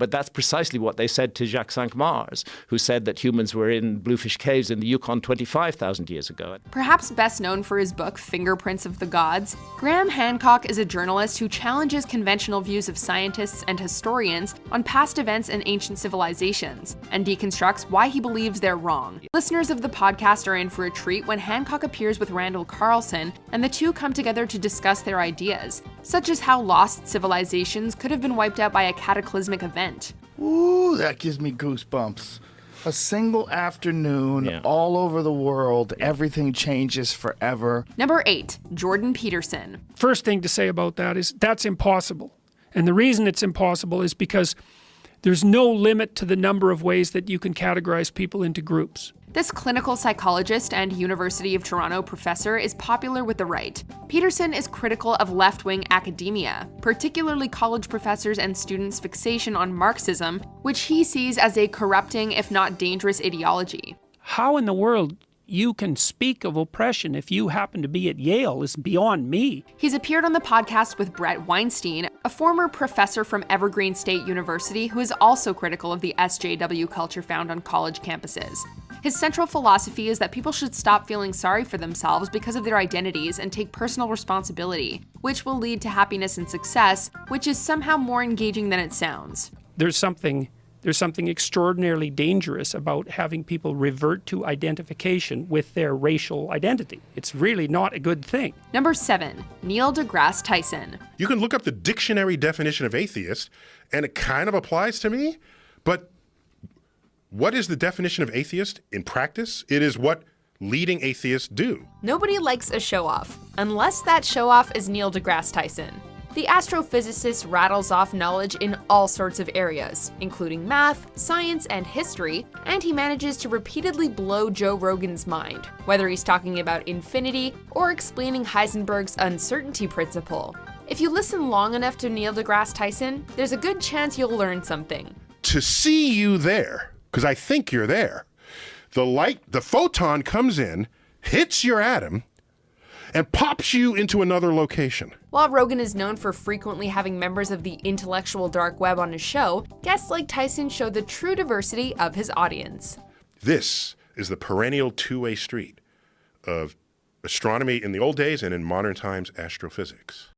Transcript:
But that's precisely what they said to Jacques Sainte-Mars, who said that humans were in bluefish caves in the Yukon 25,000 years ago. Perhaps best known for his book, Fingerprints of the Gods, Graham Hancock is a journalist who challenges conventional views of scientists and historians on past events and ancient civilizations, and deconstructs why he believes they're wrong. Listeners of the podcast are in for a treat when Hancock appears with Randall Carlson, and the two come together to discuss their ideas, such as how lost civilizations could have been wiped out by a cataclysmic event. Ooh, that gives me goosebumps. A single afternoon, all over the world, everything changes forever. Number 8, Jordan Peterson. First thing to say about that is that's impossible. And the reason it's impossible is because there's no limit to the number of ways that you can categorize people into groups. This clinical psychologist and University of Toronto professor is popular with the right. Peterson is critical of left-wing academia, particularly college professors and students' fixation on Marxism, which he sees as a corrupting, if not dangerous, ideology. How in the world you can speak of oppression if you happen to be at Yale is beyond me. He's appeared on the podcast with Brett Weinstein, a former professor from Evergreen State University who is also critical of the SJW culture found on college campuses. His central philosophy is that people should stop feeling sorry for themselves because of their identities and take personal responsibility, which will lead to happiness and success, which is somehow more engaging than it sounds. There's something extraordinarily dangerous about having people revert to identification with their racial identity. It's really not a good thing. Number 7, Neil deGrasse Tyson. You can look up the dictionary definition of atheist, and it kind of applies to me, but what is the definition of atheist in practice? It is what leading atheists do. Nobody likes a show-off, unless that show-off is Neil deGrasse Tyson. The astrophysicist rattles off knowledge in all sorts of areas, including math, science, and history, and he manages to repeatedly blow Joe Rogan's mind, whether he's talking about infinity or explaining Heisenberg's uncertainty principle. If you listen long enough to Neil deGrasse Tyson, there's a good chance you'll learn something. To see you there, because I think you're there, the photon comes in, hits your atom, and pops you into another location. While Rogan is known for frequently having members of the intellectual dark web on his show, guests like Tyson show the true diversity of his audience. This is the perennial two-way street of astronomy in the old days and in modern times astrophysics.